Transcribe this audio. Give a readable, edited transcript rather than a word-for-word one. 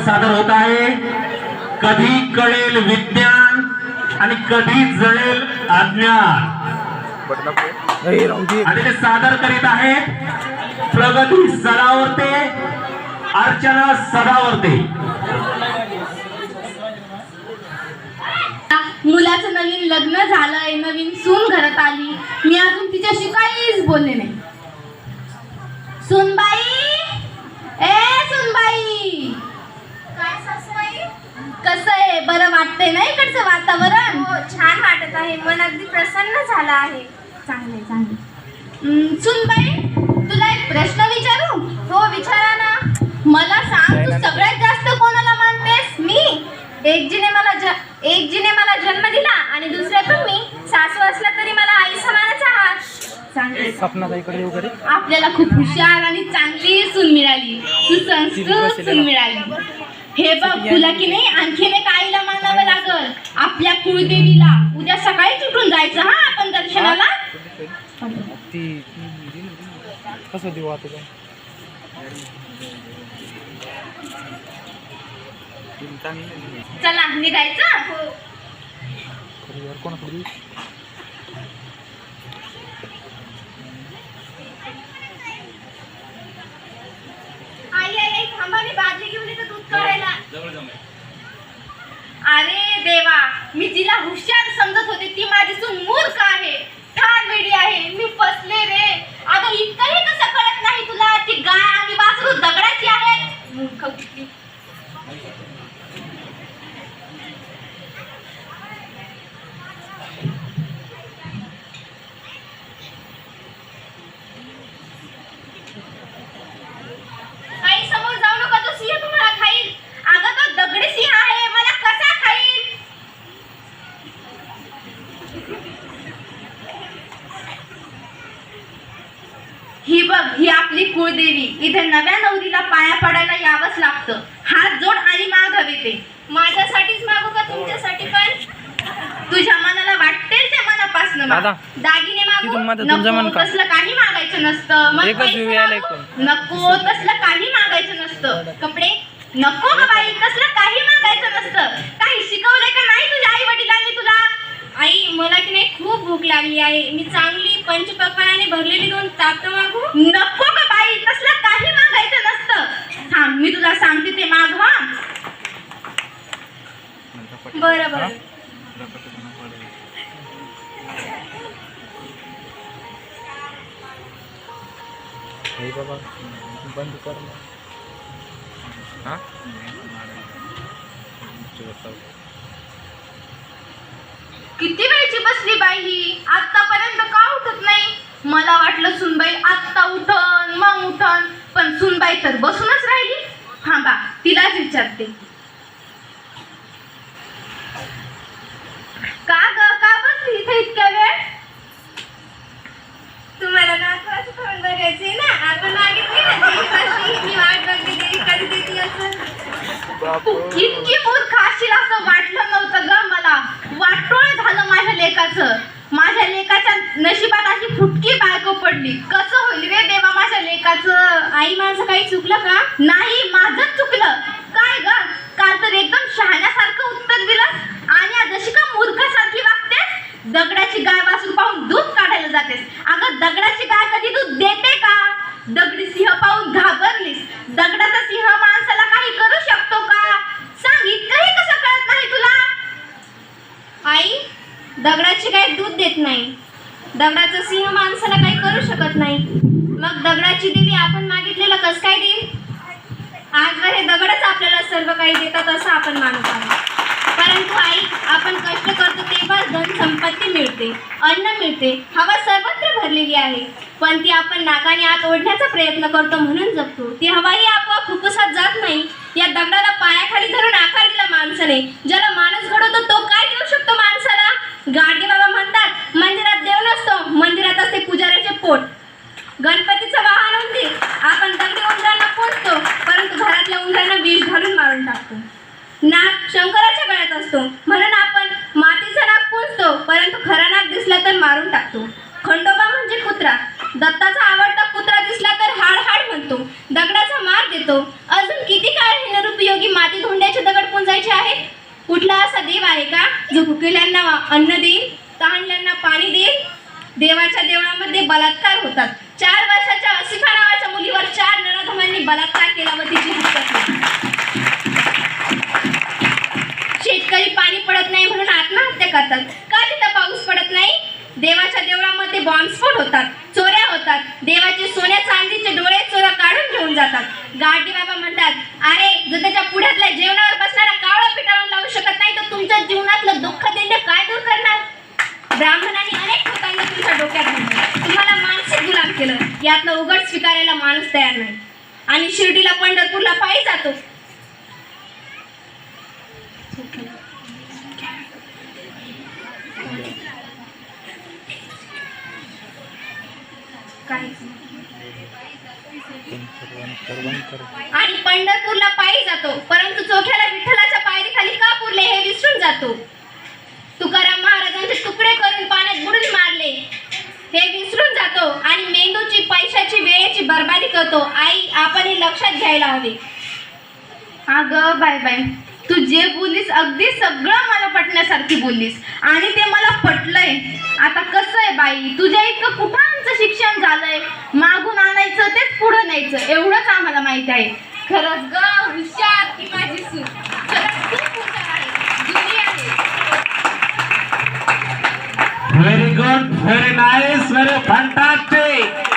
सादर होत आहे. कधी कळेल विज्ञान आणि कधी जळेल अज्ञान. आणि ते सादर करीत आहेत प्रगती सदावर्ते, अर्चना सदावर्ते. मुलाचं नवीन लग्न झालंय, नवीन सून घरात आली, मी अजून तिच्याशी काहीच बोलले नाही. सुनबाई, ए सुनबाई, काय सासूबाई? कसं आहे? बरं वाटतंय ना इकडचं वातावरण? हो, छान वाटत आहे. मन अगदी प्रसन्न झालं आहे. चांगले चांगले. सुनबाई, तुला एक प्रश्न विचारू? हो, विचारा ना. मला सांग, तू सगळ्यात जास्त कोणाला मानतेस? मी एकजीने मला जन्म दिला आणि दुसऱ्या तुम्ही. सासू असला तरी मला आई समानच आहात. चांगले. स्वप्नाताईकडे वगैरे आपल्याला खूप हुशार आणि चांगली सून मिळाली, सुसंस्कृत सून मिळाली. हे बघ, तुला की नाही आणखीन एक आईला मानावं लागल, आपल्या कुळदेवीला. उद्या सकाळीच उठून जायचं हा आपण दर्शनाला. ती कसं देऊ आता काय? चला निघायचं. कोणाकडे देऊ? आई थांबा, मी बादली घेऊन येतो दूध काढायला. अरे देवा, मी जिला हुशार समजत होते ती माझी सून मूर्ख आहे, ठार वेडी आहे. मी फसले रे. अगं इतकंही कसं कळत नाही तुला? ती गाय आणि वासरू दगडाची आहेत. मूर्ख कुठली. आई समोर जाऊ नका, तो सिंह तुम्हाला खाईल. अगं तो दगडी सिंह आहे, मला कसा खाईल? ही बघ, ही आपली कुळदेवी. इथे नव्या नवरीला पाया पडायला यावंच लागतं. हात जोड आणि मागावे ते. माझ्यासाठीच मागू का तुमच्यासाठी पण? तुझ्या मनाला वाटेल त्या मनापासून माग. दादा, दागिने तिथून मागू माझं जमन नको, का? तसलं काही मागायचं नसतं. मग एकच पैसे वेळ आलाय मागू? कोण? नको, तसलं काही मागायचं नसतं. कपडे नको ग बाई, तसलं काही मागायचं नसतं. काही शिकवलंय का नाही तुझ्या आई वडिलांनी तुला? आई, मला की नाही खूप भूक लागली आहे. मी चांगली पंचपक्वान्नाने भरलेली 2 ताटं मागू? नको ग बाई, तसलं काही मागायचं नसतं. थांब, मी तुला सांगते ते माग हा. बरं बरं. हे बाबा बंद कर ना. हा किती वेळची बसली बाई ही? आतापर्यंत का उठत नाही? मला वाटलं सुनबाई आत्ता उठन मग उठन, पण सुनबाई तर बसूनच राहिली. थांबा, तिलाच विचारते. का ग, का बसली इथे इतक्या वेळ? तुम्हाला नातवाचं तोंड बघायचंय ना? आपण मागितली ना देवीपाशी, मी वाट बघते देवी कधी देते असं. इतकी मूर्ख असशील असं वाटलं नव्हतं ग मला. वाटोळ झालं माझ्या लेकाचं. माझ्या लेकाच्या नशिबात अशी फुटकी बायको पडली. कसं होईल रे देवा माझ्या लेकाचं? आई, माझं काही चुकलं का? नाही, माझंच चुकलं. काय ग, काल तर एकदम शहाण्यासारखं उत्तर दिलंस आणि आज जशी का मूर्खासारखी वागतेस. दगडाची गाय वासरू पाहून दूध काढायला जातेस. अगं दगडाची गाय कधी दूध देते का? दगडी सिंह पाहून घाबरलीस. दगडाचा सिंह माणसाला काही करू शकतो का? सांग, इतकंही कसं कळत नाही तुला? आई, दगडाची गाय दूध देत नाही. दगडाचा सिंह माणसाला काही करू शकत नाही. मग दगडाची देवी आपण मागितलेलं कसं काय देईल? आजवर हे दगडच आपल्याला सर्व काही देतात असं आपण मानत आहोत. परंतु आई, आपण कष्ट करतो तेव्हा धन संपत्ती मिळते, अन्न मिळते, हवा सर्वत्र भरलेली आहे. पण ती आपण नाकाने आत ओढण्याचा प्रयत्न करतो म्हणून जगतो. ती हवाही आपोआप फुफ्फुसात जात नाही. या दगडाला पायाखाली धरून आकार दिला माणसाने. ज्याला माणूस घडवतो तो काय देऊ शकतो माणसाला? गाडगे बाबा म्हणतात, मंदिरात देव नसतो, मंदिरात असते पुजाऱ्याचे पोट. गणपतीचं वाहन उंदीर. आपण दगडी उंदरांना पोचतो, परंतु घरातल्या उंदरांना विष घालून मारून टाकतो. नाग शंकराच्या गळ्यात असतो, म्हणून आपण मातीचा नाग पूजतो, परंतु खरा नाग दिसला तर मारून टाकतो. खंडोबा म्हणजे कुत्रा. दत्ताचा आवडता कुत्रा दिसला तर हाड हाड म्हणतो, दगडाचा मार देतो. अजून किती काळ हे निरुपयोगी माती मातीत हुंड्याचे दगड पुंजायचे आहेत? कुठला असा देव आहे का जो भुकेल्यांना अन्न देईल, तहानल्यांना पाणी देईल? देवाच्या देवळामध्ये बलात्कार होतात. 4 वर्षाच्या असिफा नावाच्या मुलीवर 4 नराधमांनी बलात्कार केला व तिची हत्या केली. शेतकरी पाणी पडत नाही म्हणून आत्महत्या करतात. का तिथं पाऊस पडत नाही? देवाच्या देवळामध्ये बॉम्बस्फोट होतात, चोऱ्या होतात. देवाचे सोन्या चांदीचे डोळे चोरा काढून घेऊन जातात. गाडी बाबा म्हणतात, अरे जर त्याच्या पुढ्यातल्या जेवणावर बसणारा कावळा पिटाळून लावू शकत नाही तर तुमच्या जीवनातलं दुःख त्यांनी काय दूर करणार? ब्राह्मणांनी अनेक ठिकाणी तुमच्या डोक्यात घातलं, तुम्हाला मानसिक गुलाम केलं. यातलं उघड स्वीकारायला माणूस तयार नाही. आणि शिर्डीला पंढरपूरला पायी जातो. आणि पंढरपूरला पायी जातो, परंतु चोख्याला विठ्ठलाच्या पायरीखाली का पुरले हे विसरून जातो. तुकाराम महाराजांचे तुकडे करून पाण्यात बुडून मारले हे विसरून जातो. आणि मेंदूची, पैशाची, वेळेची बर्बादी करतो. आई, आपण हे लक्षात घ्यायला हवे. अगं बाय बाय, तू जे बोललीस अगदी सगळं मला पटण्यासारखी बोललीस आणि ते मला पटलंय. आता कसं आहे बाई, तुझ्या इतकं कुठं आमचं शिक्षण झालंय? मागून आणायचं तेच पुढं न्यायचं एवढंच आम्हाला माहिती आहे. खरंच ग, हुशार की माझी सून. खरंच खूप हुशार आहे, जुनी आहे. Very good, very nice, very fantastic.